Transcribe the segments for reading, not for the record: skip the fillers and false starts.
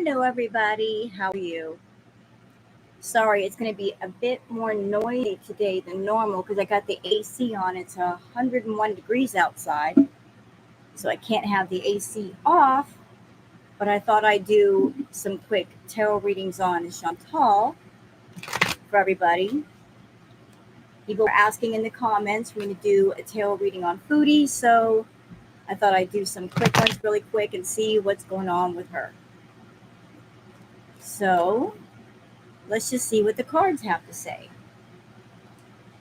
Hello, everybody. How are you? Sorry, it's going to be a bit more noisy today than normal because I got the AC on. It's 101 degrees outside, so I can't have the AC off. But I thought I'd do some quick tarot readings on Chantal for everybody. People were asking in the comments, we're going to do a tarot reading on Foodie, so I thought I'd do some quick ones really quick and see what's going on with her. So let's just see what the cards have to say.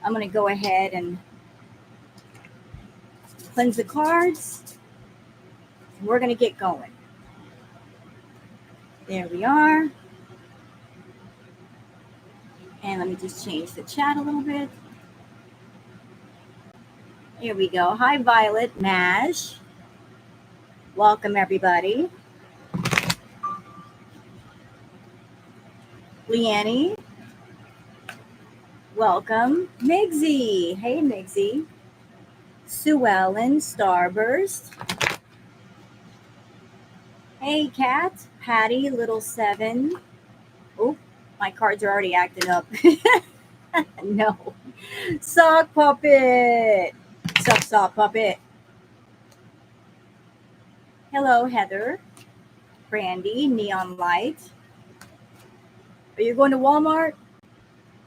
I'm going to go ahead and cleanse the cards. We're going to get going. There we are. And let me just change the chat a little bit. Here we go. Hi, Violet, Nash. Welcome, everybody. Leanne. Welcome. Migsy. Hey, Migsy. Sue Ellen, Starburst. Hey, Kat. Patty, Little Seven. Oh, my cards are already acting up. No. Sock Puppet. Sock Puppet. Hello, Heather. Brandy, Neon Light. Are you going to Walmart?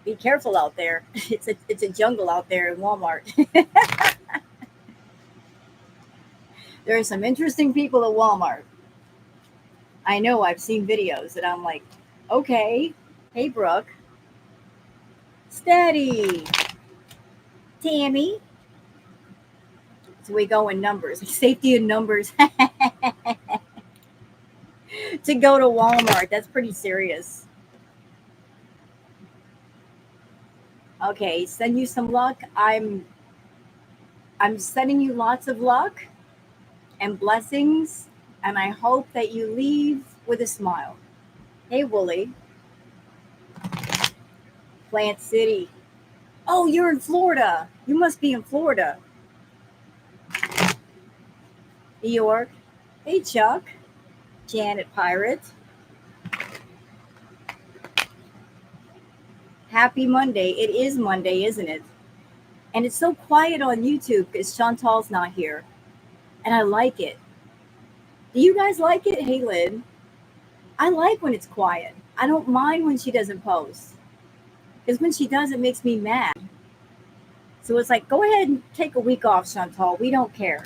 Be careful out there. It's a jungle out there in Walmart. There are some interesting people at Walmart. I know, I've seen videos and I'm like, okay. Hey, Brooke. Steady. Tammy. So we go in numbers. Safety in numbers. To go to Walmart. That's pretty serious. Okay, send you some luck. I'm sending you lots of luck and blessings, and I hope that you leave with a smile. Hey, Wooly. Plant City. Oh, you're in Florida. You must be in Florida. New York. Hey, Chuck. Janet Pirate. Happy Monday. It is Monday, isn't it? And it's so quiet on YouTube because Chantal's not here. And I like it. Do you guys like it? Hey, Lynn. I like when it's quiet. I don't mind when she doesn't post. Because when she does, it makes me mad. So it's like, go ahead and take a week off, Chantal. We don't care.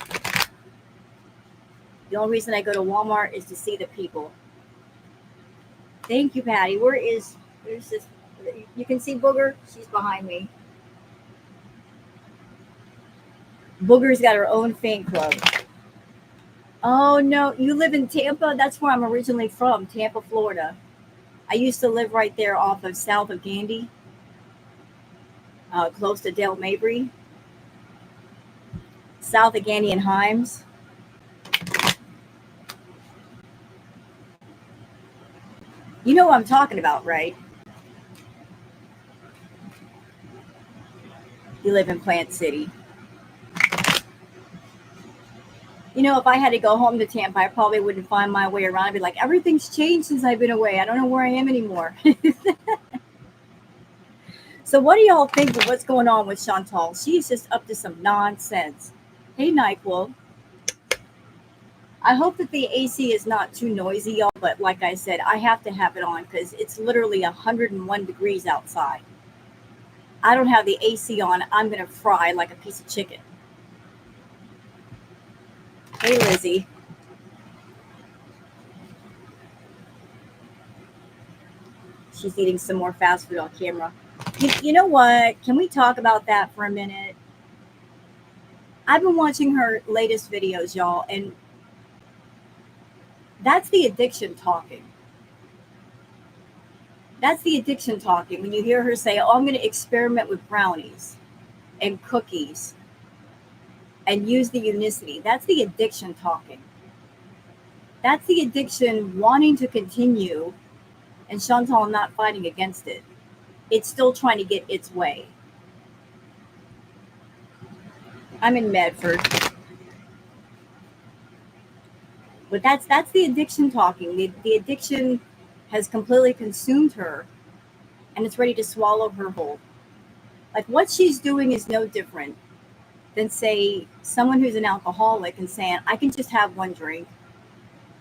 The only reason I go to Walmart is to see the people. Thank you, Patty. There's this? You can see Booger. She's behind me. Booger's got her own fan club. Oh, no. You live in Tampa? That's where I'm originally from, Tampa, Florida. I used to live right there south of Gandy, close to Del Mabry. South of Gandy and Himes. You know what I'm talking about, right? You live in Plant City. You know, if I had to go home to Tampa, I probably wouldn't find my way around. I'd be like, everything's changed since I've been away. I don't know where I am anymore. So what do y'all think of what's going on with Chantal? She's just up to some nonsense. Hey, NyQuil. I hope that the AC is not too noisy, y'all. But like I said, I have to have it on because it's literally 101 degrees outside. I don't have the AC on. I'm going to fry like a piece of chicken. Hey, Lizzie. She's eating some more fast food on camera. You know what? Can we talk about that for a minute? I've been watching her latest videos, y'all, and that's the addiction talking. That's the addiction talking. When you hear her say, oh, I'm going to experiment with brownies and cookies and use the unicity. That's the addiction talking. That's the addiction wanting to continue and Chantal not fighting against it. It's still trying to get its way. I'm in Medford. But that's the addiction talking. The addiction has completely consumed her, and it's ready to swallow her whole. Like what she's doing is no different than, say, someone who's an alcoholic and saying, I can just have one drink.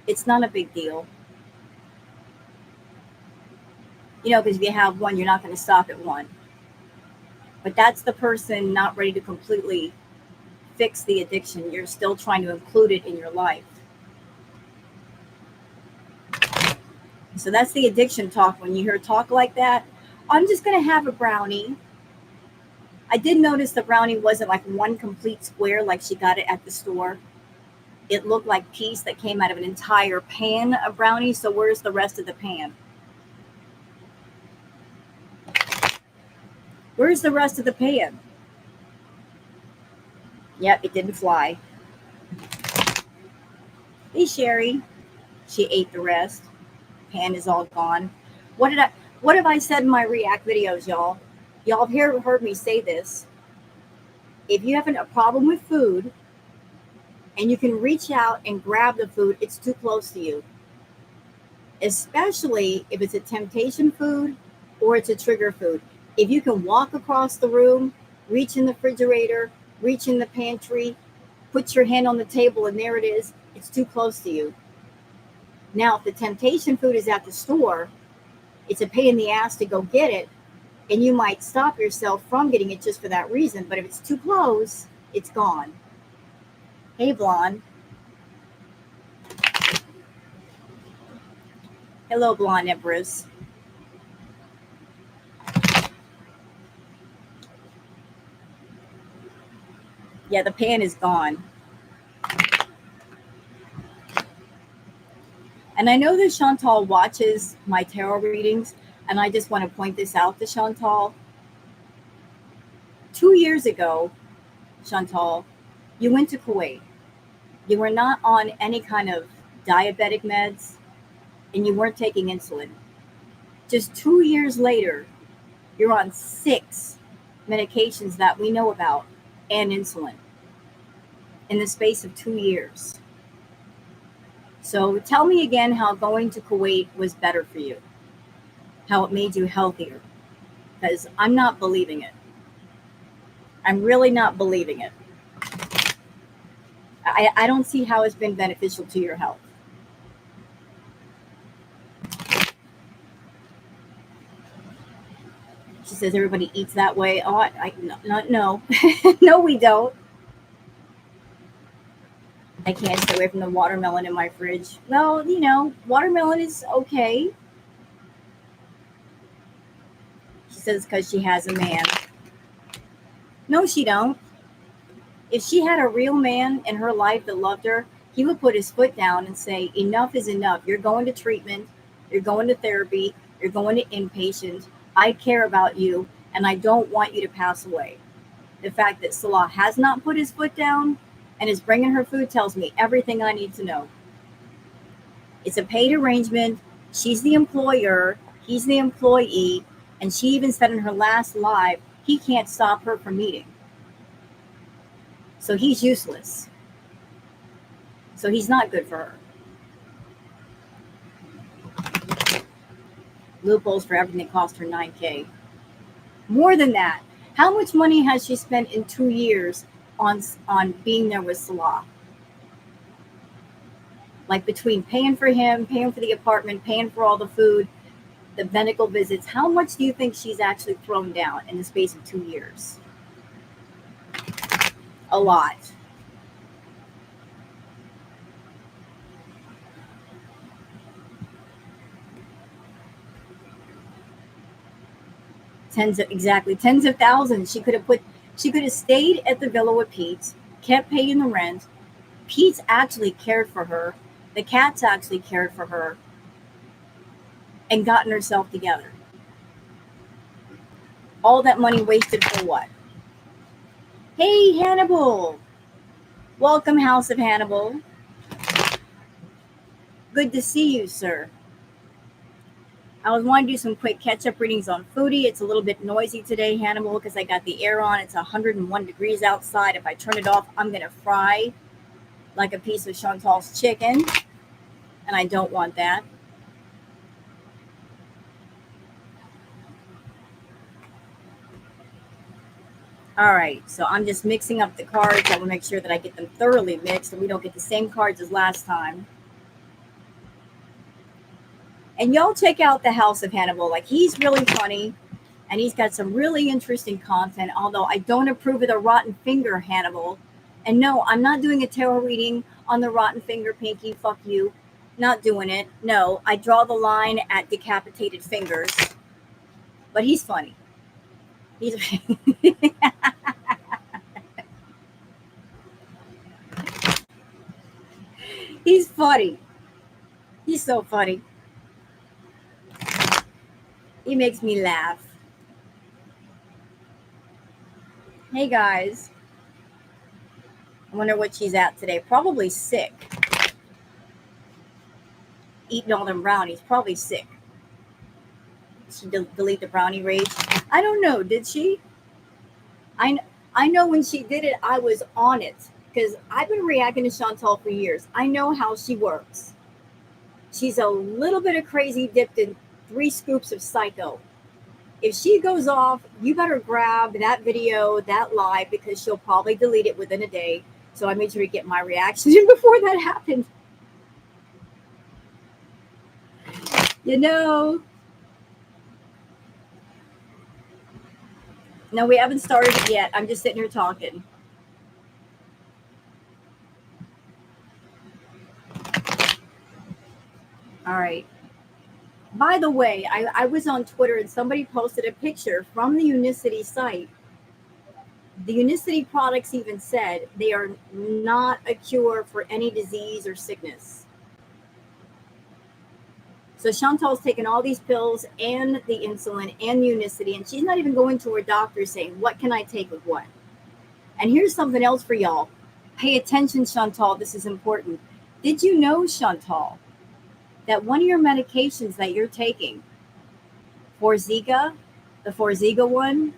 It's not a big deal. Because if you have one, you're not going to stop at one. But that's the person not ready to completely fix the addiction. You're still trying to include it in your life. So that's the addiction talk. When you hear talk like that, I'm just going to have a brownie. I did notice the brownie wasn't like one complete square like she got it at the store. It looked like piece that came out of an entire pan of brownies. So where's the rest of the pan? Where's the rest of the pan? Yep, it didn't fly. Hey, Sherry. She ate the rest. Pan is all gone. What have I said in my React videos, y'all? Y'all have heard me say this. If you have a problem with food and you can reach out and grab the food, it's too close to you. Especially if it's a temptation food or it's a trigger food. If you can walk across the room, reach in the refrigerator, reach in the pantry, put your hand on the table, and there it is, it's too close to you. Now, if the temptation food is at the store, it's a pain in the ass to go get it, and you might stop yourself from getting it just for that reason. But if it's too close, it's gone. Hey, Blonde. Hello, Blonde Empress. Yeah, the pan is gone. And I know that Chantal watches my tarot readings, and I just want to point this out to Chantal. 2 years ago, Chantal, you went to Kuwait. You were not on any kind of diabetic meds, and you weren't taking insulin. Just 2 years later, you're on 6 medications that we know about and insulin in the space of 2 years. So tell me again how going to Kuwait was better for you, how it made you healthier, because I'm not believing it. I'm really not believing it. I don't see how it's been beneficial to your health. She says everybody eats that way. Oh, no. No, we don't. I can't stay away from the watermelon in my fridge. Well, watermelon is okay. She says because she has a man. No, she don't. If she had a real man in her life that loved her, he would put his foot down and say, enough is enough. You're going to treatment. You're going to therapy. You're going to inpatient. I care about you, and I don't want you to pass away. The fact that Salah has not put his foot down and is bringing her food tells me everything I need to know. It's a paid arrangement. She's the employer. He's the employee. And she even said in her last live, he can't stop her from eating. So he's useless. So he's not good for her. Loopholes for everything cost her $9,000. More than that. How much money has she spent in 2 years on being there with Salah? Like between paying for him, paying for the apartment, paying for all the food, the medical visits, how much do you think she's actually thrown down in the space of 2 years? A lot. Tens of thousands. She could have stayed at the villa with Pete, kept paying the rent. Pete's actually cared for her. The cats actually cared for her and gotten herself together. All that money wasted for what? Hey, Hannibal. Welcome, House of Hannibal. Good to see you, sir. I was wanting to do some quick catch-up readings on Foodie. It's a little bit noisy today, Hannibal, because I got the air on. It's 101 degrees outside. If I turn it off, I'm going to fry like a piece of Chantal's chicken. and I don't want that. All right, so I'm just mixing up the cards. I will make sure that I get them thoroughly mixed and we don't get the same cards as last time. And y'all check out the House of Hannibal. Like, he's really funny and he's got some really interesting content, although I don't approve of the rotten finger Hannibal. And no, I'm not doing a tarot reading on the rotten finger, Pinky. Fuck you. Not doing it. No, I draw the line at decapitated fingers. But he's funny. He's he's funny. He's so funny. He makes me laugh. Hey guys. I wonder what she's at today. Probably sick. Eating all them brownies. Probably sick. She delete the brownie rage. I don't know. Did she? I know when she did it, I was on it because I've been reacting to Chantal for years. I know how she works. She's a little bit of crazy dipped in 3 scoops of psycho. If she goes off, you better grab that video, that live, because she'll probably delete it within a day. So I made sure to get my reaction before that happened. You know. No, we haven't started it yet. I'm just sitting here talking. All right. By the way, I was on Twitter and somebody posted a picture from the Unicity site. The Unicity products even said they are not a cure for any disease or sickness. So Chantal's taking all these pills and the insulin and Unicity, and she's not even going to her doctor saying, what can I take with what? And here's something else for y'all. Pay attention, Chantal. This is important. Did you know, Chantal, that one of your medications that you're taking, Forxiga, the Forxiga one,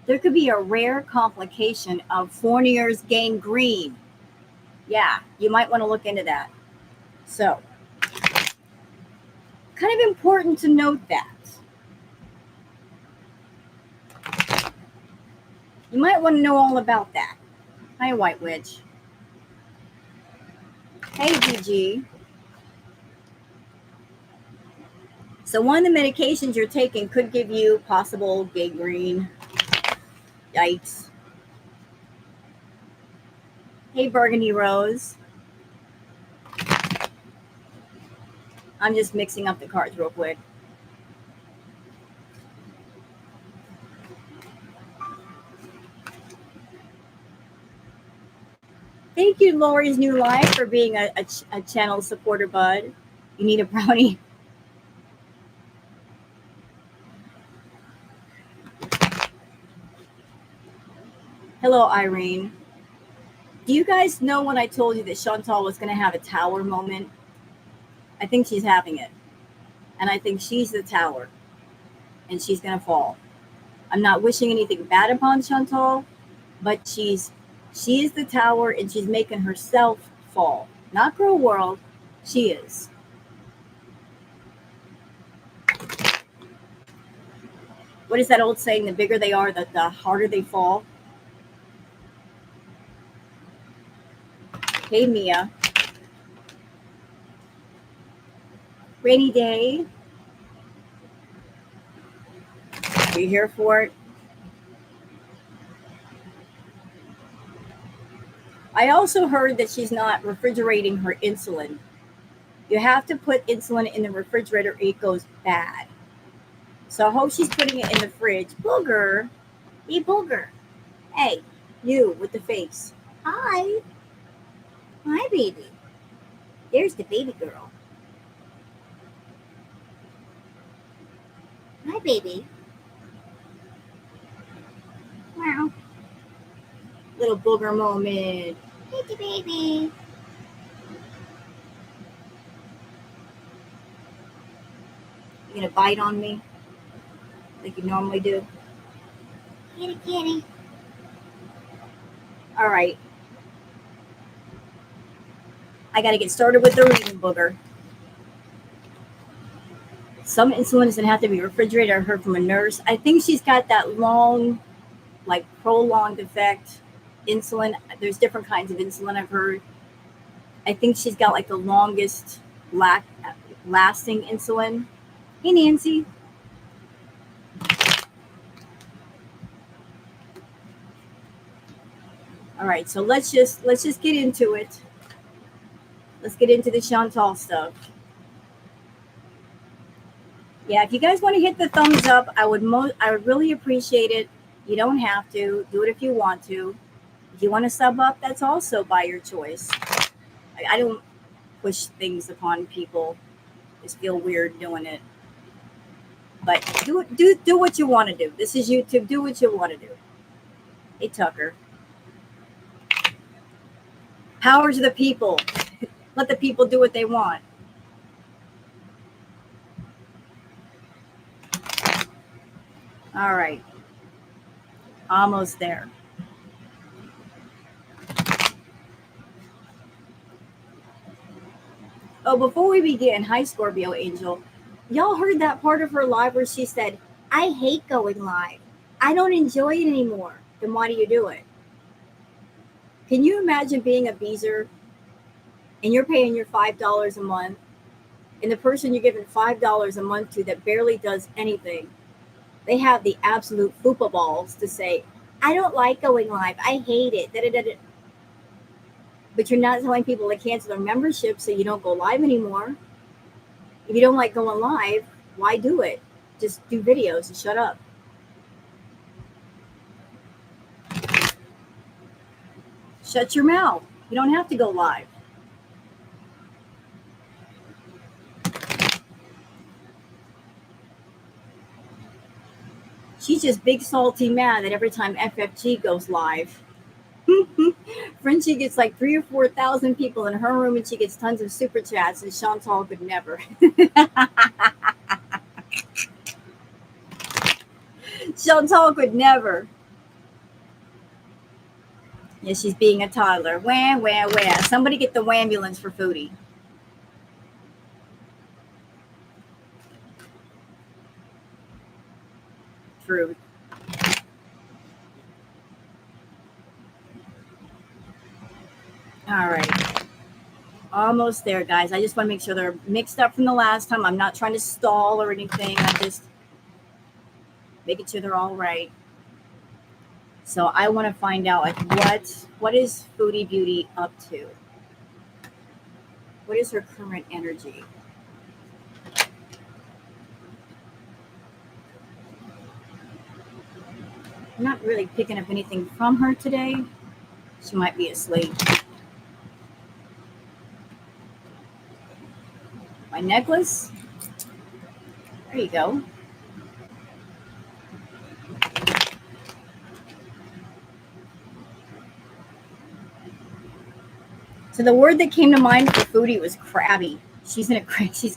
there could be a rare complication of Fournier's gangrene. Yeah, you might want to look into that. So, kind of important to note that. You might want to know all about that. Hi, White Witch. Hey, DG. So one of the medications you're taking could give you possible gangrene. Yikes. Hey, Burgundy Rose. I'm just mixing up the cards real quick. Thank you, Lori's New Life, for being a channel supporter, bud. You need a brownie. Hello, Irene. Do you guys know when I told you that Chantal was going to have a tower moment? I think she's having it. And I think she's the tower. And she's going to fall. I'm not wishing anything bad upon Chantal, but she is the tower and she's making herself fall. Not for a world. She is. What is that old saying? The bigger they are, the harder they fall. Hey, Mia. Rainy day. Are you here for it? I also heard that she's not refrigerating her insulin. You have to put insulin in the refrigerator or it goes bad. So I hope she's putting it in the fridge. Booger. Hey, Booger. Hey, you with the face. Hi. Hi, baby. There's the baby girl. Hi, baby. Wow. Little booger moment. Hey, the baby. You gonna bite on me like you normally do? Kitty, kitty. All right. I gotta get started with the reading, Booger. Some insulin doesn't have to be refrigerated. I heard from a nurse. I think she's got that long, like prolonged effect insulin. There's different kinds of insulin I've heard. I think she's got like the longest lasting insulin. Hey Nancy. All right, so let's just get into it. Let's get into the Chantal stuff. Yeah, if you guys want to hit the thumbs up, I would really appreciate it. You don't have to do it if you want to. If you want to sub up, that's also by your choice. I don't push things upon people. Just feel weird doing it. But do what you want to do. This is YouTube. Do what you want to do. Hey Tucker. Power to the people. Let the people do what they want. All right. Almost there. Oh, before we begin, hi Scorpio Angel. Y'all heard that part of her live where she said, I hate going live. I don't enjoy it anymore. Then why do you do it? Can you imagine being a beezer and you're paying your $5 a month and the person you're giving $5 a month to that barely does anything, they have the absolute fupa balls to say, I don't like going live. I hate it. Da-da-da-da. But you're not telling people to cancel their membership so you don't go live anymore. If you don't like going live, why do it? Just do videos and shut up. Shut your mouth. You don't have to go live. She's just big salty mad that every time FFG goes live, Frenchie gets like 3,000 or 4,000 people in her room and she gets tons of super chats and Chantal could never. Chantal could never. Yeah, she's being a toddler. Wham, wham, wham. Somebody get the wambulance for Foodie. Truth. All right. Almost there, guys. I just want to make sure they're mixed up from the last time. I'm not trying to stall or anything. I'm just making sure they're all right. So I want to find out like what is Foodie Beauty up to? What is her current energy? I'm not really picking up anything from her today. She might be asleep. My necklace. There you go. So the word that came to mind for Foodie was crabby. She's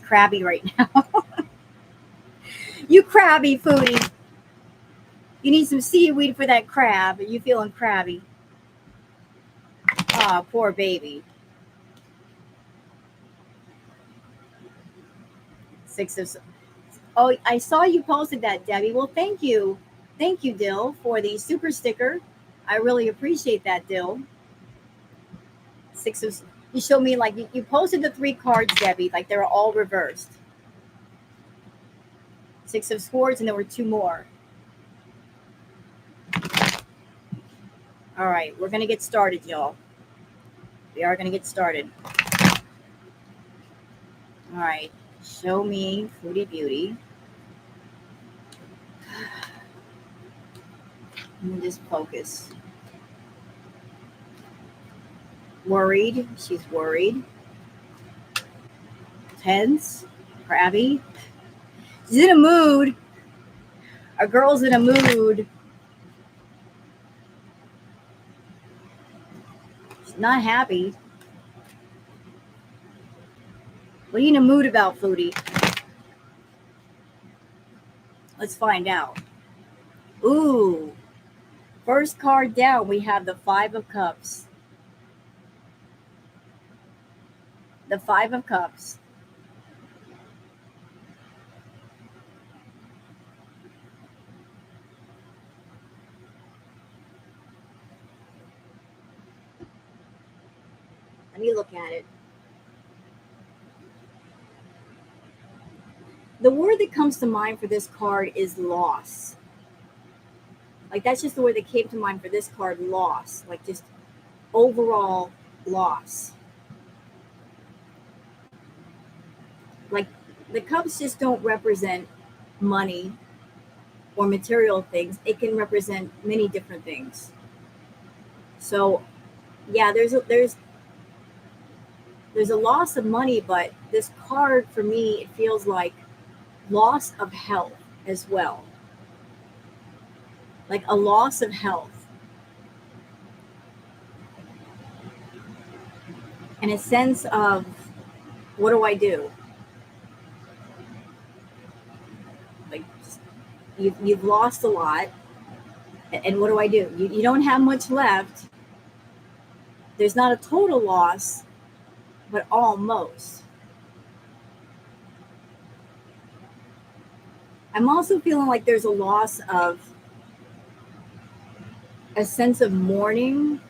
crabby right now. You crabby, Foodie. You need some seaweed for that crab. Are you feeling crabby? Ah, poor baby. 6 of... Oh, I saw you posted that, Debbie. Well, thank you. Thank you, Dill, for the super sticker. I really appreciate that, Dill. 6 of... You showed me, like, you posted the 3 cards, Debbie, like they were all reversed. 6 of Swords, and there were 2 more. All right, we're going to get started, y'all. We are going to get started. All right, show me Foodie Beauty. Let me just focus. Worried. She's worried. Tense. Crabby. She's in a mood. A girl's in a mood. She's not happy. What are you in a mood about, Foodie? Let's find out. Ooh. First card down, we have the 5 of Cups. The 5 of Cups. Let me look at it. The word that comes to mind for this card is loss. Like, that's just the word that came to mind for this card, loss. Like, just overall loss. Like, the cups just don't represent money or material things. It can represent many different things. So, yeah, there's a loss of money, but this card for me, it feels like loss of health as well. Like a loss of health. And a sense of, what do I do? Like, you've lost a lot, and what do I do? You don't have much left. There's not a total loss, but almost. I'm also feeling like there's a loss of a sense of mourning,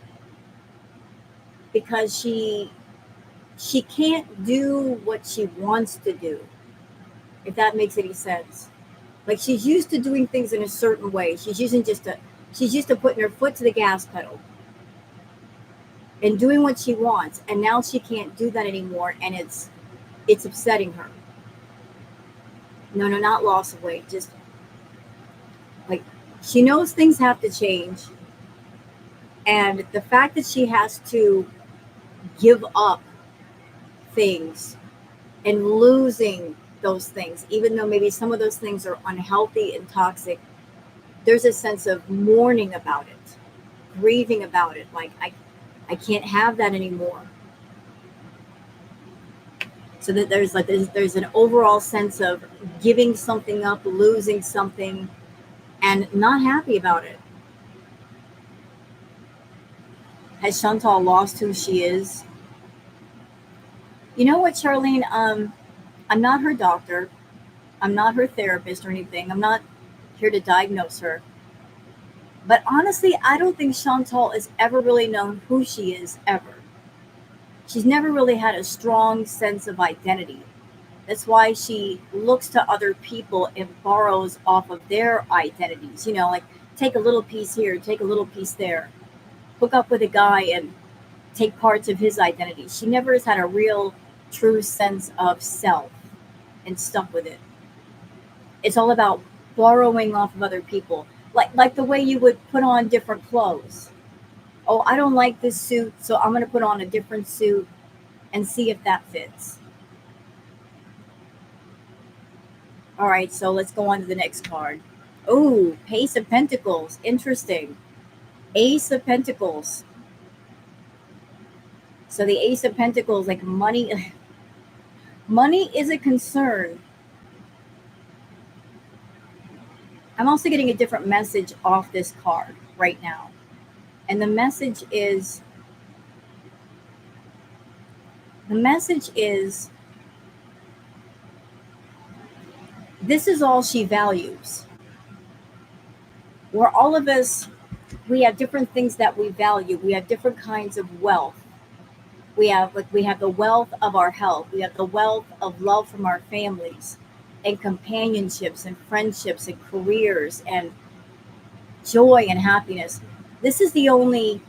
because she can't do what she wants to do, if that makes any sense. Like, she's used to doing things in a certain way. She's used to putting her foot to the gas pedal and doing what she wants, and now she can't do that anymore, and it's upsetting her. No, not loss of weight, just like, she knows things have to change, and the fact that she has to give up things and losing those things, even though maybe some of those things are unhealthy and toxic, there's a sense of mourning about it, grieving about it. Like, I can't have that anymore. So that there's an overall sense of giving something up, losing something, and not happy about it. Has Chantal lost who she is? You know what, Charlene? I'm not her doctor. I'm not her therapist or anything. I'm not here to diagnose her. But honestly, I don't think Chantal has ever really known who she is, ever. She's never really had a strong sense of identity. That's why she looks to other people and borrows off of their identities. Like, take a little piece here, take a little piece there. Hook up with a guy and take parts of his identity. She never has had a real, true sense of self and stuck with it. It's all about borrowing off of other people. Like the way you would put on different clothes. Oh, I don't like this suit, so I'm going to put on a different suit and see if that fits. All right, so let's go on to the next card. Oh, Ace of Pentacles. Interesting. Ace of Pentacles. So the Ace of Pentacles, like money. Money is a concern. I'm also getting a different message off this card right now. And the message is this is all she values. Where all of us, we have different things that we value. We have different kinds of wealth. We have the wealth of our health. We have the wealth of love from our families and companionships and friendships and careers and joy and happiness. This is the only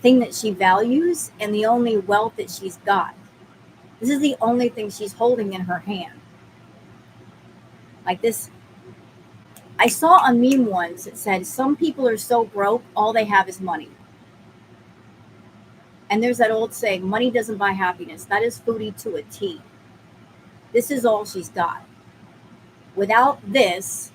thing that she values and the only wealth that she's got. This is the only thing she's holding in her hand. Like this, I saw a meme once that said, some people are so broke, all they have is money. And there's that old saying, money doesn't buy happiness. That is Foodie to a T. This is all she's got. Without this,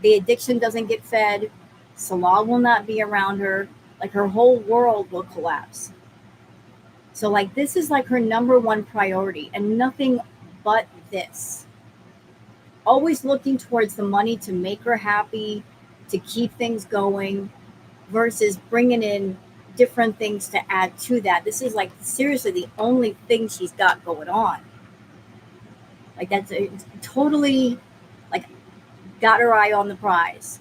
the addiction doesn't get fed. Salah will not be around her. Like, her whole world will collapse. So like, this is like her number one priority and nothing but this. Always looking towards the money to make her happy, to keep things going, versus bringing in different things to add to that. This is like seriously the only thing she's got going on. Like, that's totally like got her eye on the prize.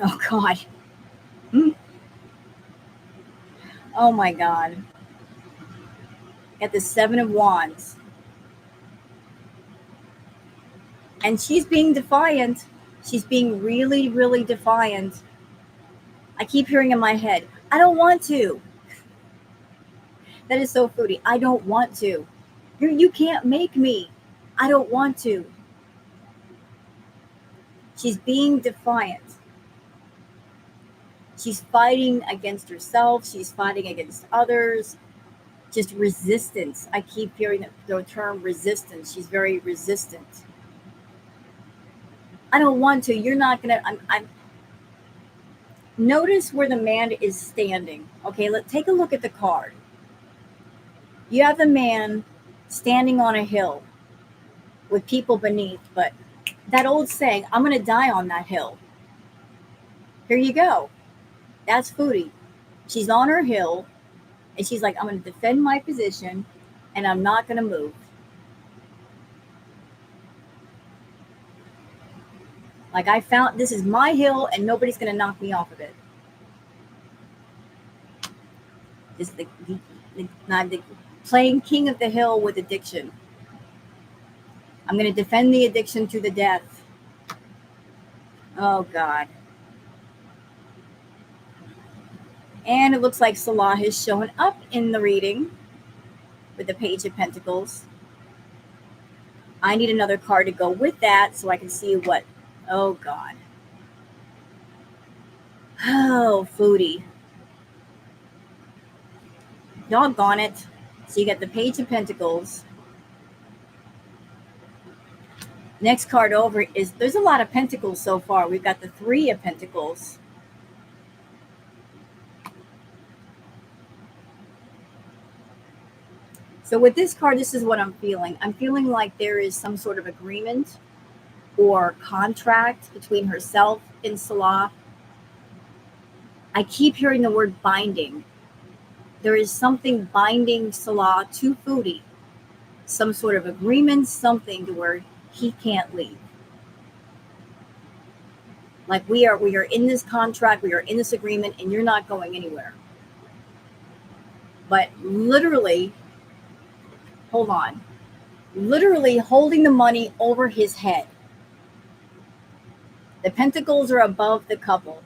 Oh God. Oh my God. Got the Seven of Wands. And she's being defiant. She's being really, really defiant. I keep hearing in my head, I don't want to. That is so Foodie. I don't want to. You can't make me. I don't want to. She's being defiant. She's fighting against herself. She's fighting against others. Just resistance. I keep hearing the term resistance. She's very resistant. I don't want to. You're not gonna. I'm. Notice where the man is standing. Okay, let's take a look at the card. You have the man standing on a hill with people beneath, but that old saying, I'm gonna die on that hill. Here you go. That's Foodie. She's on her hill and she's like, I'm gonna defend my position and I'm not gonna move. Like I found this is my hill and nobody's gonna knock me off of it. This is the playing king of the hill with addiction. I'm gonna defend the addiction to the death. Oh God. And it looks like Salah has shown up in the reading with the Page of Pentacles. I need another card to go with that so I can see what. Oh God. Oh, Foodie. Doggone it. So you got the Page of Pentacles. Next card over is, there's a lot of Pentacles so far. We've got the Three of Pentacles. So with this card, this is what I'm feeling. I'm feeling like there is some sort of agreement or contract between herself and Salah. I keep hearing the word binding. There is something binding Salah to Foodie. Some sort of agreement, something to where he can't leave. Like we are in this contract, we are in this agreement, and you're not going anywhere. But literally, hold on. Literally holding the money over his head. The pentacles are above the couple,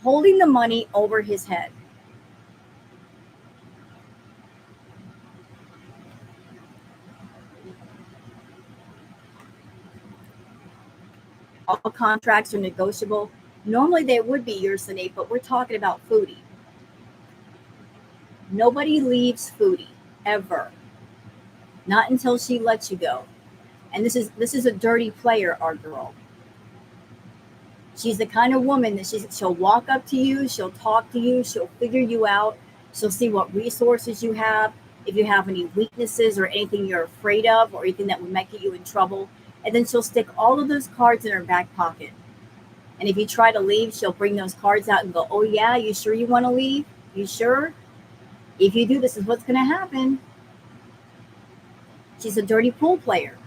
holding the money over his head. All contracts are negotiable. Normally they would be yours and eight, but we're talking about Foodie. Nobody leaves Foodie ever. Not until she lets you go. And this is a dirty player, our girl. She's the kind of woman that she'll walk up to you, she'll talk to you, she'll figure you out, she'll see what resources you have, if you have any weaknesses or anything you're afraid of or anything that would make you in trouble. And then she'll stick all of those cards in her back pocket. And if you try to leave, she'll bring those cards out and go, oh yeah, you sure you want to leave? You sure? If you do, this is what's going to happen. She's a dirty pool player.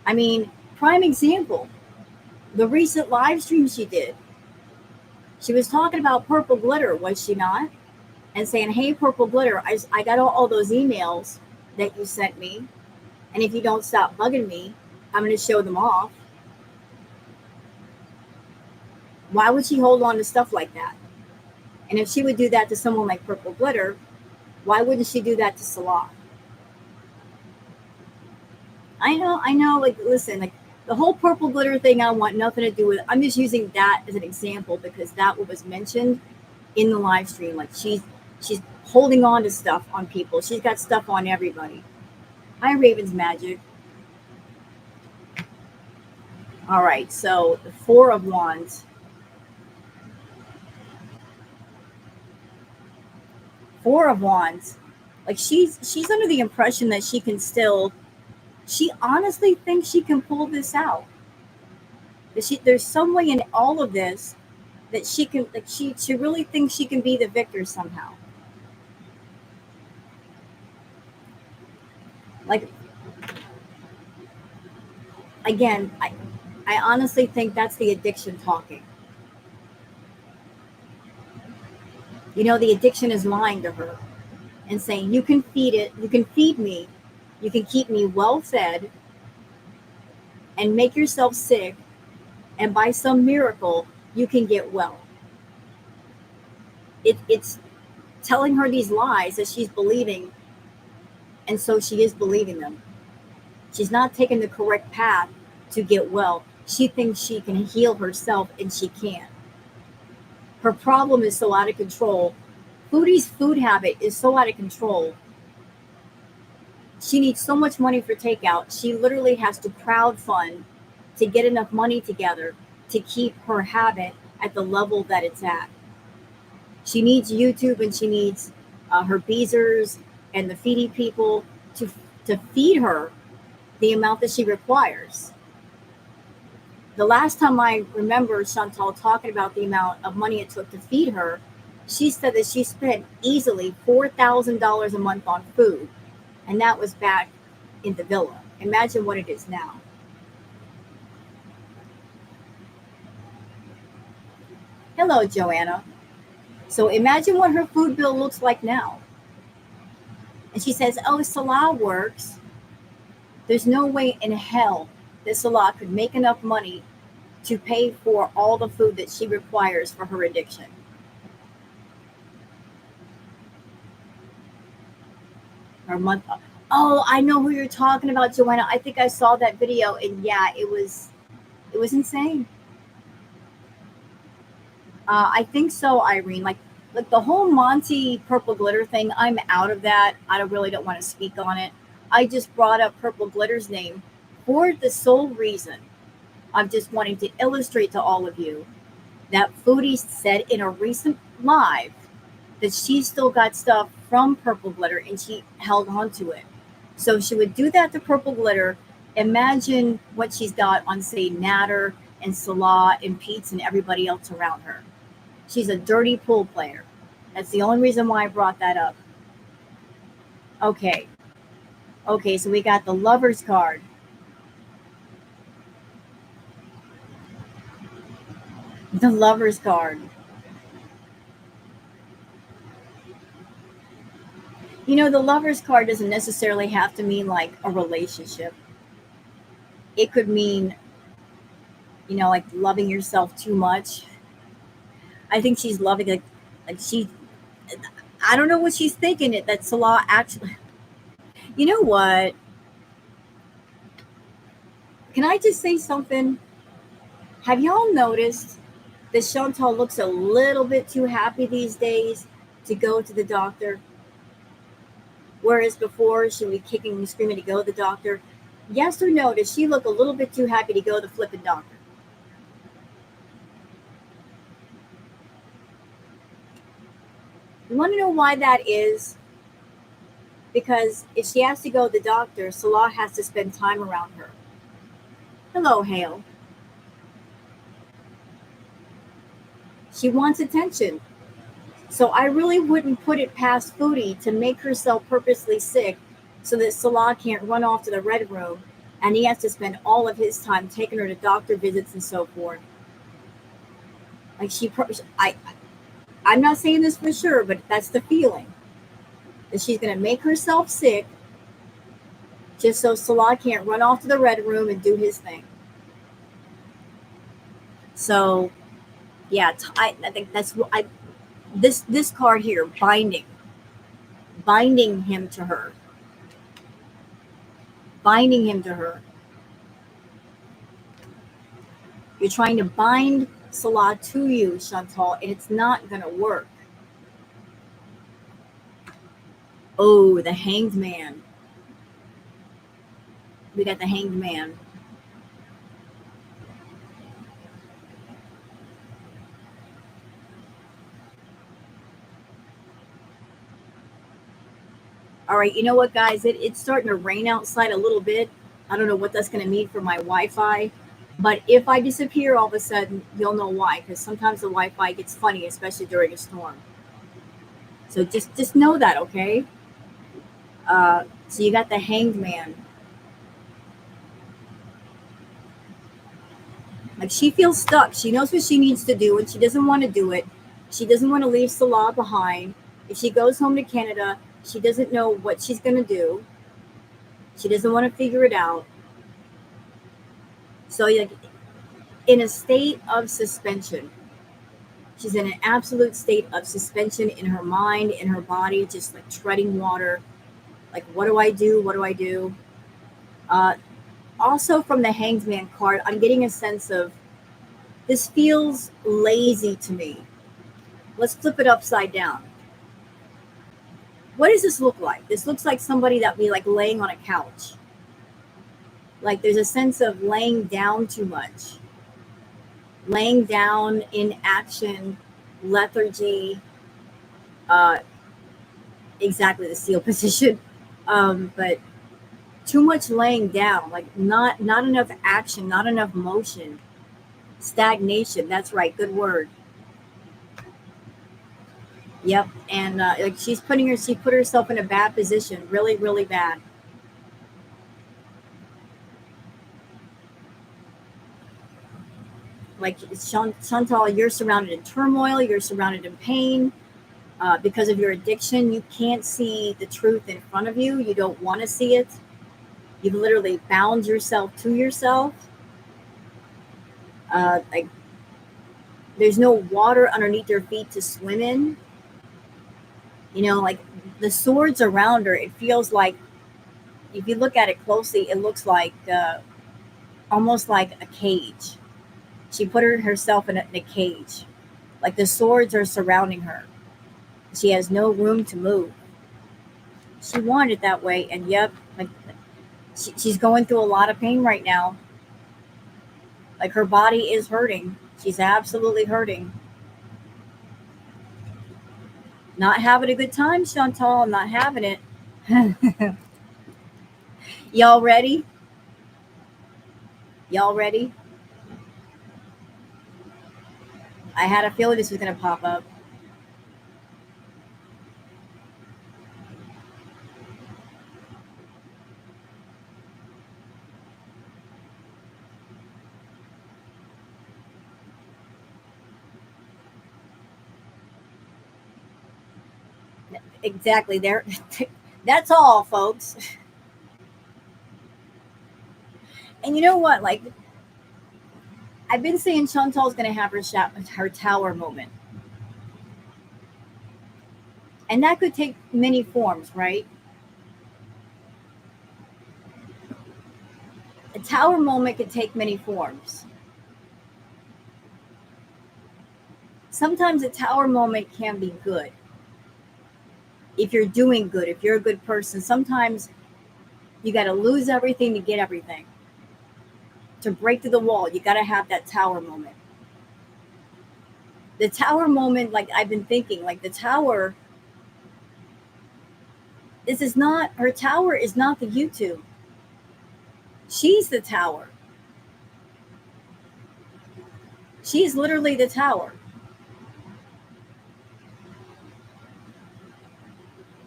I mean, prime example, the recent live stream she did. She was talking about purple glitter, was she not? And saying, hey, purple glitter, I got all those emails that you sent me. And if you don't stop bugging me, I'm going to show them off. Why would she hold on to stuff like that? And if she would do that to someone like purple glitter, why wouldn't she do that to Salah? I know, like, listen, like, the whole purple glitter thing, I want nothing to do with it. I'm just using that as an example because that was mentioned in the live stream. Like, she's holding on to stuff on people. She's got stuff on everybody. Hi, Raven's Magic. All right, so the Four of Wands. Four of Wands. Like, she's under the impression that she can still, she honestly thinks she can pull this out. There's some way in all of this that she can, like, she really thinks she can be the victor somehow. Like, again, I honestly think that's the addiction talking. The addiction is lying to her and saying, you can feed it, you can feed me, you can keep me well fed and make yourself sick, and by some miracle, you can get well. It's telling her these lies that she's believing, and so she is believing them. She's not taking the correct path to get well. She thinks she can heal herself, and she can't. Her problem is so out of control. Foodie's food habit is so out of control. She needs so much money for takeout. She literally has to crowdfund to get enough money together to keep her habit at the level that it's at. She needs YouTube, and she needs her Beezers and the Foodie people to feed her the amount that she requires. The last time I remember Chantal talking about the amount of money it took to feed her, she said that she spent easily $4,000 a month on food, and that was back in the villa. Imagine what it is now. Hello, Joanna. So imagine what her food bill looks like now. And she says, oh, Salah works. There's no way in hell that Salah could make enough money to pay for all the food that she requires for her addiction. Her month. Oh, I know who you're talking about, Joanna. I think I saw that video, and yeah, it was insane. I think so, Irene. Like the whole Monty purple glitter thing, I'm out of that. I really don't want to speak on it. I just brought up Purple Glitter's name for the sole reason I'm just wanting to illustrate to all of you that Foodie said in a recent live that she still got stuff from Purple Glitter and she held on to it. So she would do that to Purple Glitter. Imagine what she's got on, say, Natter and Salah and Pete's and everybody else around her. She's a dirty pool player. That's the only reason why I brought that up. Okay, so we got the Lover's card. The Lover's card. The Lover's card doesn't necessarily have to mean like a relationship. It could mean, like loving yourself too much. I think she's loving like she, I don't know what she's thinking that Salah actually, you know what? Can I just say something? Have y'all noticed that Chantal looks a little bit too happy these days to go to the doctor? Whereas before she would be kicking and screaming to go to the doctor. Yes or no, does she look a little bit too happy to go to the flipping doctor? You want to know why that is? Because if she has to go to the doctor, Salah has to spend time around her. Hello, Hale. She wants attention. So I really wouldn't put it past Foodie to make herself purposely sick so that Salah can't run off to the red room and he has to spend all of his time taking her to doctor visits and so forth. Like I'm not saying this for sure, but that's the feeling. That she's going to make herself sick just so Salah can't run off to the red room and do his thing. So, yeah, I think that's what this card here, binding him to her. Binding him to her. You're trying to bind Salah to you, Chantal, and it's not going to work. Oh, the Hanged Man. We got the Hanged Man. All right, you know what, guys? It's starting to rain outside a little bit. I don't know what that's going to mean for my Wi-Fi. But if I disappear all of a sudden, you'll know why. Because sometimes the Wi-Fi gets funny, especially during a storm. So just know that, okay? So you got the Hanged Man. Like she feels stuck. She knows what she needs to do, and she doesn't want to do it. She doesn't want to leave Salah behind. If she goes home to Canada, she doesn't know what she's going to do. She doesn't want to figure it out. So, like, in a state of suspension. She's in an absolute state of suspension in her mind, in her body, just like treading water. Like, what do I do? What do I do? Uh, Also, from the Hanged Man card, I'm getting a sense of this feels lazy to me. Let's flip it upside down. What does this look like? This looks like somebody that be like laying on a couch. Like there's a sense of laying down too much, laying down in action, lethargy, uh, exactly the seal position. But too much laying down, like not enough action, not enough motion, stagnation. That's right, good word. Yep, and like she put herself in a bad position, really, really bad. Like Chantal, you're surrounded in turmoil, you're surrounded in pain because of your addiction. You can't see the truth in front of you. You don't want to see it. You've literally bound yourself to yourself. Like there's no water underneath your feet to swim in. You know, like the swords around her. It feels like if you look at it closely, it looks like almost like a cage. She put herself in a cage. Like the swords are surrounding her. She has no room to move. She wanted it that way, and yep, like she's going through a lot of pain right now. Like her body is hurting. She's absolutely hurting. Not having a good time, Chantal. I'm not having it. Y'all ready? Y'all ready? I had a feeling this was going to pop up. Exactly. There. That's all, folks. And you know what? Like I've been saying, Chantal's going to have her tower moment, and that could take many forms, right? A tower moment could take many forms. Sometimes a tower moment can be good. If you're doing good, if you're a good person, sometimes you got to lose everything to get everything. To break through the wall, you got to have that tower moment. The tower moment, like I've been thinking, like the tower, this is not, her tower is not the YouTube. She's the tower. She's literally the tower.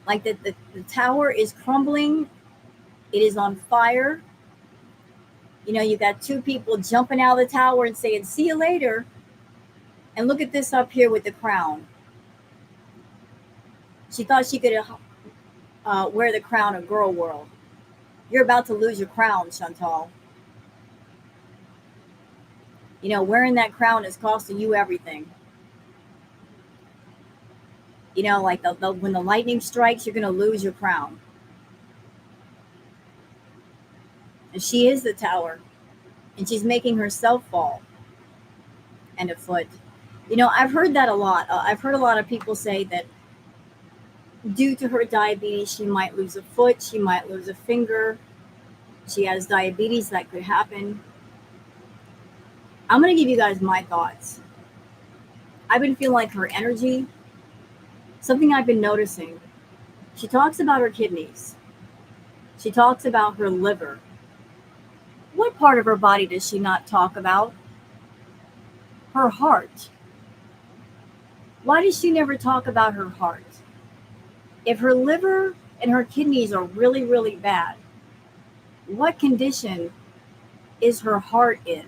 Like the tower is crumbling. It is on fire. You know, you got two people jumping out of the tower and saying, see you later. And look at this up here with the crown. She thought she could wear the crown of Girl World. You're about to lose your crown, Chantal. You know, wearing that crown is costing you everything. You know, like when the lightning strikes, you're going to lose your crown. And she is the tower. And she's making herself fall. And a foot. You know, I've heard that a lot. I've heard a lot of people say that due to her diabetes, she might lose a foot, she might lose a finger. She has diabetes, that could happen. I'm going to give you guys my thoughts. I've been feeling like her energy, something I've been noticing. She talks about her kidneys. She talks about her liver. What part of her body does she not talk about? Her heart. Why does she never talk about her heart? If her liver and her kidneys are really, really bad, what condition is her heart in?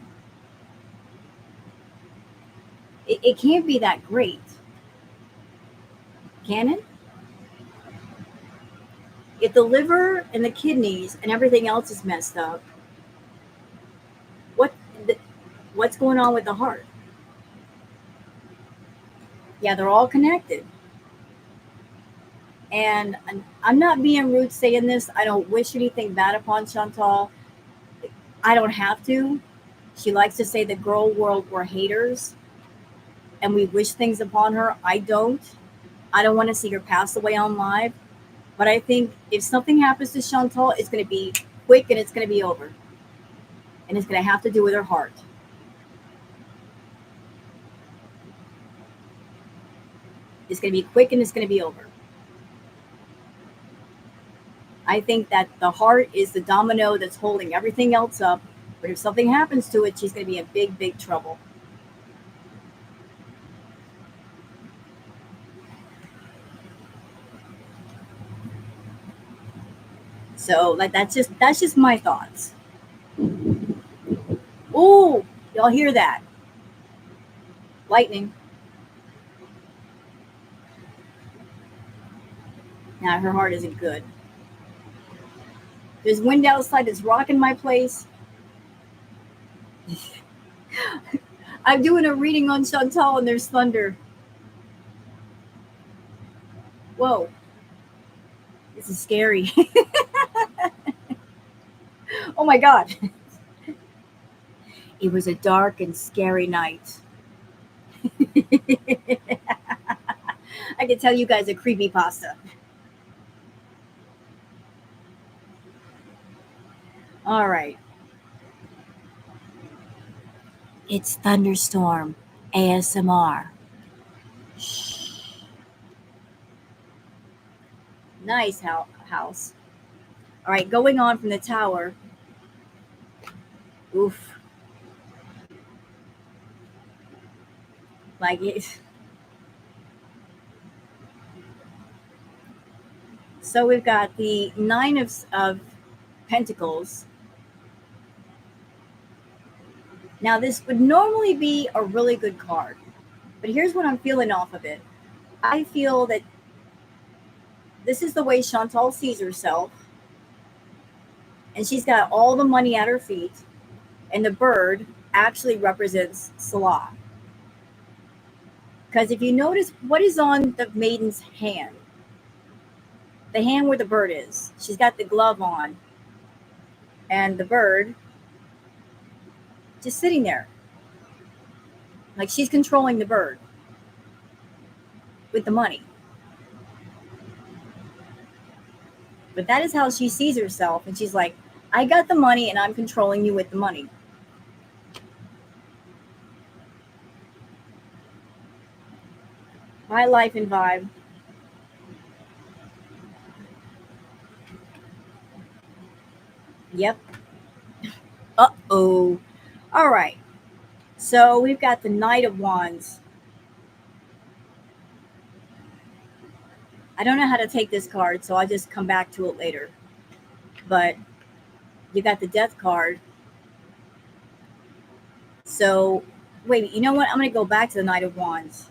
It can't be that great. Cannon? If the liver and the kidneys and everything else is messed up, what the, what's going on with the heart? Yeah, they're all connected. And I'm not being rude saying this. I don't wish anything bad upon Chantal. I don't have to. She likes to say the girl world we're haters and we wish things upon her. I don't. I don't want to see her pass away on live. But I think if something happens to Chantal, it's going to be quick and it's going to be over. And it's going to have to do with her heart. It's going to be quick and it's going to be over. I think that the heart is the domino that's holding everything else up. But if something happens to it, she's going to be in big, big trouble. So like that's just my thoughts. Ooh, y'all hear that? Lightning. Now her heart isn't good. There's wind outside that's rocking my place. I'm doing a reading on Chantal and there's thunder. Whoa, this is scary. Oh my God. It was a dark and scary night. I can tell you guys a creepy pasta. All right. It's thunderstorm ASMR. Shh. Nice house. All right, going on from the tower. Oof. Like it. So we've got the nine of pentacles. Now this would normally be a really good card, but here's what I'm feeling off of it. I feel that this is the way Chantal sees herself, and she's got all the money at her feet, and the bird actually represents Salah. Because if you notice what is on the maiden's hand, the hand where the bird is, she's got the glove on, and the bird just sitting there. Like she's controlling the bird with the money. But that is how she sees herself. And she's like, I got the money and I'm controlling you with the money. My life and vibe. Yep. Uh-oh. All right. So we've got the Knight of Wands. I don't know how to take this card, so I'll just come back to it later. But you got the Death card. So, wait, you know what? I'm going to go back to the Knight of Wands.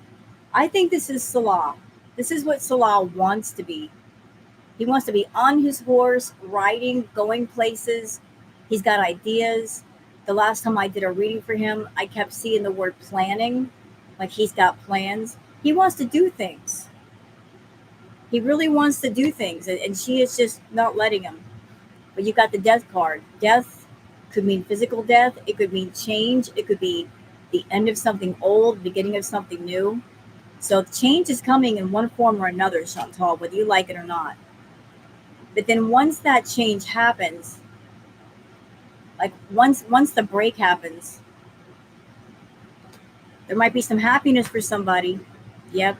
I think this is Salah. This is what Salah wants to be. He wants to be on his horse, riding, going places. He's got ideas. The last time I did a reading for him, I kept seeing the word planning, like he's got plans. He wants to do things. He really wants to do things, and she is just not letting him. But you got the Death card. Death could mean physical death. It could mean change. It could be the end of something old, beginning of something new. So change is coming in one form or another, Chantal, whether you like it or not. But then once that change happens, like once the break happens, there might be some happiness for somebody. Yep.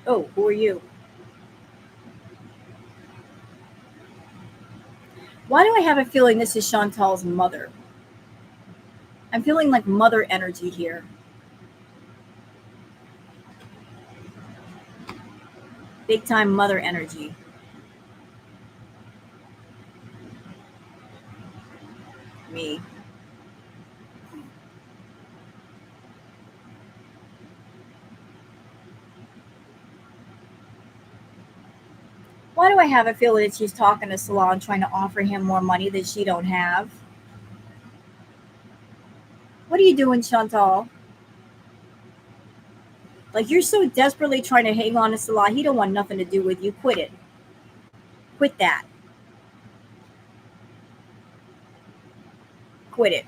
Oh, who are you? Why do I have a feeling this is Chantal's mother? I'm feeling like mother energy here. Big time mother energy. Me. do I have a feeling that she's talking to Salah and trying to offer him more money that she don't have? What are you doing, Chantal? Like, you're so desperately trying to hang on to Salah. He don't want nothing to do with you. Quit it. Quit that. Quit it.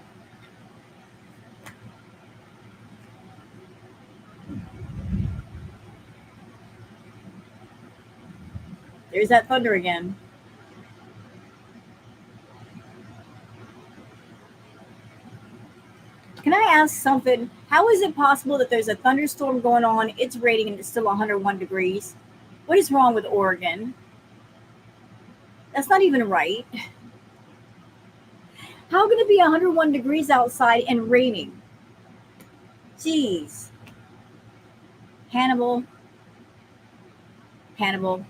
There's that thunder again. Can I ask something? How is it possible that there's a thunderstorm going on, it's raining, and it's still 101 degrees? What is wrong with Oregon? That's not even right. How can it be 101 degrees outside and raining? Jeez. Hannibal. Hannibal.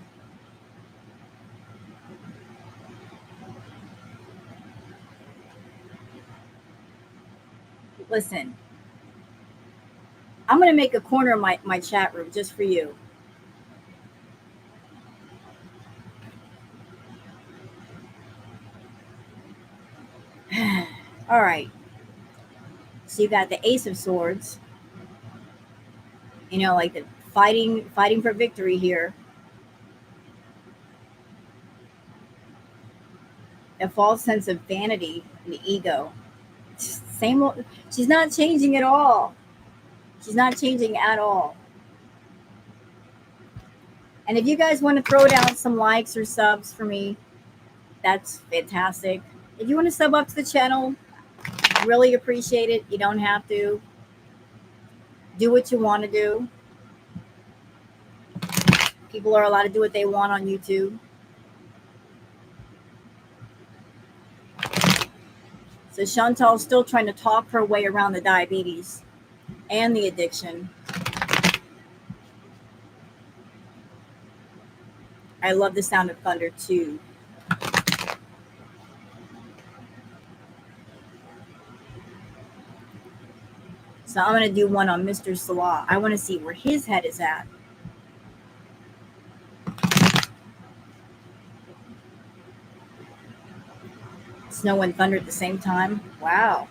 Listen, I'm going to make a corner of my chat room just for you. All right. So you got the Ace of Swords. You know, like the fighting for victory here. A false sense of vanity and ego. Same old, she's not changing at all. She's not changing at all. And if you guys want to throw down some likes or subs for me, that's fantastic. If you want to sub up to the channel, really appreciate it. You don't have to. Do what you want to do. People are allowed to do what they want on YouTube. So Chantal's still trying to talk her way around the diabetes and the addiction. I love the sound of thunder too. So I'm going to do one on Mr. Salah. I want to see where his head is at. Snow and thunder at the same time. Wow.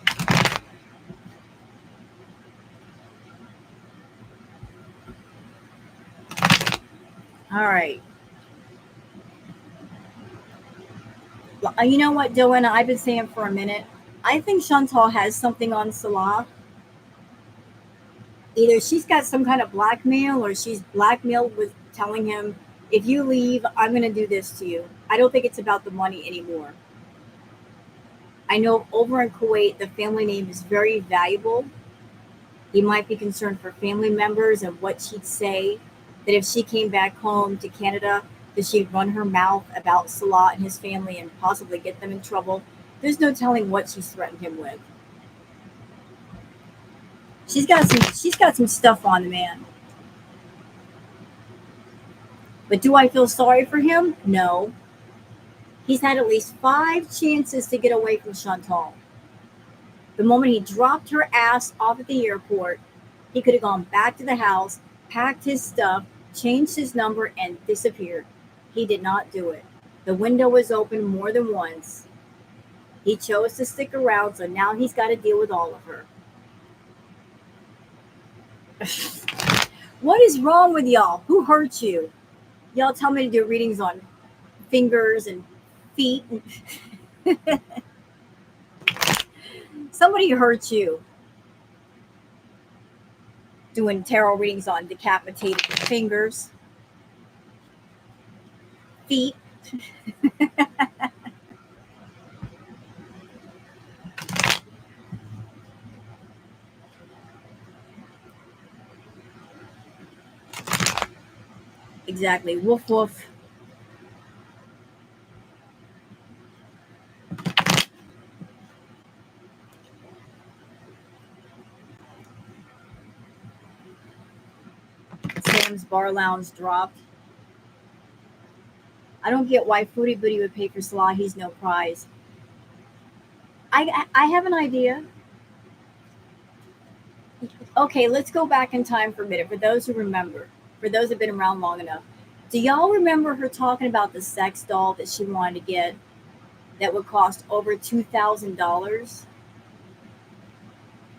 All right. You know what, Doin? I've been saying for a minute. I think Chantal has something on Salah. Either she's got some kind of blackmail or she's blackmailed with telling him, if you leave, I'm going to do this to you. I don't think it's about the money anymore. I know over in Kuwait, the family name is very valuable. He might be concerned for family members and what she'd say, that if she came back home to Canada, that she'd run her mouth about Salah and his family and possibly get them in trouble. There's no telling what she's threatened him with. She's got some stuff on the man. But do I feel sorry for him? No. He's had at least 5 chances to get away from Chantal. The moment he dropped her ass off at the airport, he could have gone back to the house, packed his stuff, changed his number, and disappeared. He did not do it. The window was open more than once. He chose to stick around, so now he's got to deal with all of her. What is wrong with y'all? Who hurt you? Y'all tell me to do readings on fingers and feet. Somebody hurt you. Doing tarot readings on decapitated fingers, feet. Exactly. Woof woof. Sam's Bar Lounge dropped. I don't get why Foodie Booty would pay for Salah. He's no prize. I have an idea. Okay, let's go back in time for a minute. For those who remember, for those who've been around long enough, Do y'all remember her talking about the sex doll that she wanted to get that would cost over $2,000?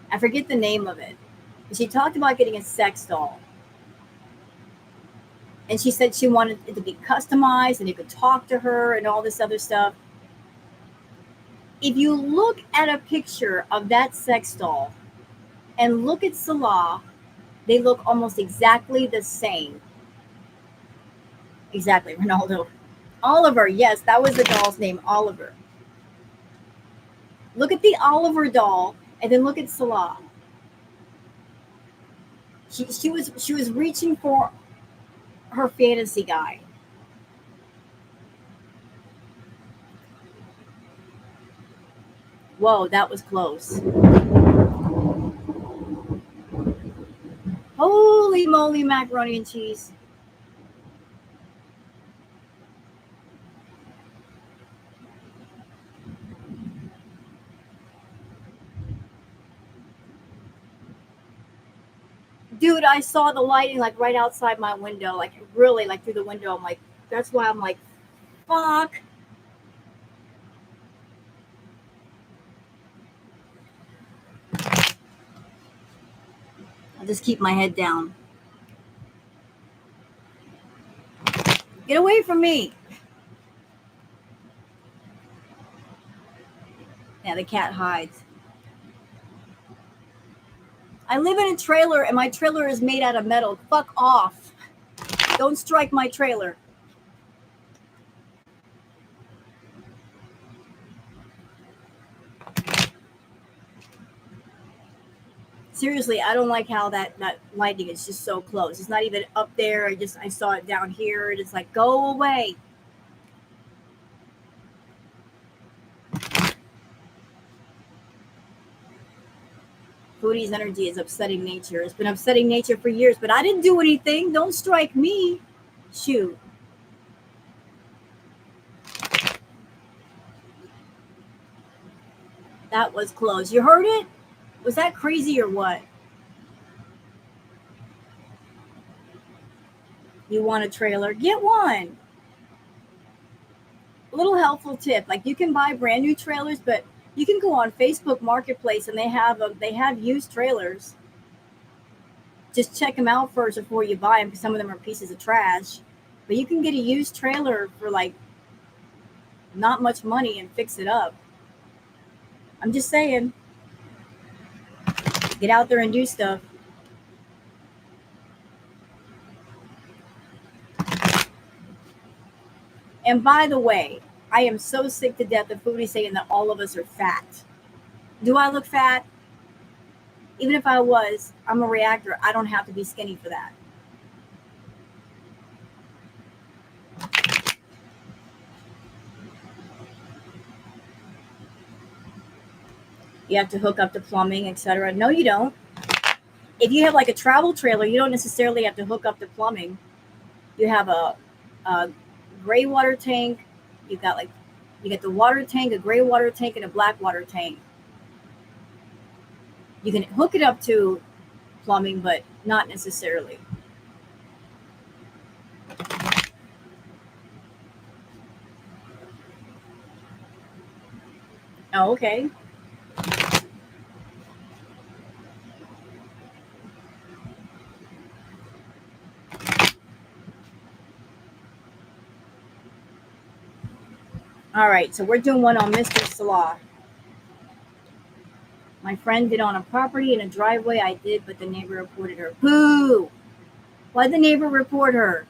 I forget the name of it. But she talked about getting a sex doll. And she said she wanted it to be customized and you could talk to her and all this other stuff. If you look at a picture of that sex doll and look at Salah, they look almost exactly the same. Exactly, Ronaldo. Oliver, yes, that was the doll's name, Oliver. Look at the Oliver doll and then look at Salah. She was reaching for her fantasy guy. Whoa, that was close. Holy moly, macaroni and cheese. Dude, I saw the lighting like right outside my window, like really like through the window. I'm like, that's why I'm like, fuck. I'll just keep my head down. Get away from me. Yeah, the cat hides. I live in a trailer and my trailer is made out of metal. Fuck off. Don't strike my trailer. Seriously, I don't like how that lighting is just so close. It's not even up there. I saw it down here. And it's like, go away. Foodie's energy is upsetting nature. It's been upsetting nature for years, but I didn't do anything. Don't strike me. Shoot. That was close. You heard it? Was that crazy or what? You want a trailer? Get one. A little helpful tip. Like you can buy brand new trailers, but you can go on Facebook Marketplace and they have used trailers. Just check them out first before you buy them because some of them are pieces of trash. But you can get a used trailer for like not much money and fix it up. I'm just saying. Get out there and do stuff. And by the way, I am so sick to death of Foodie saying that all of us are fat. Do I look fat? Even if I was, I'm a reactor. I don't have to be skinny for that. You have to hook up to plumbing, etc. No, you don't. If you have like a travel trailer, you don't necessarily have to hook up to plumbing. You have a gray water tank. You get the water tank, a gray water tank, and a black water tank. You can hook it up to plumbing, but not necessarily. Oh, okay. All right, so we're doing one on Mr. Salah. My friend did on a property in a driveway. I did, but the neighbor reported her. Boo! Why'd the neighbor report her?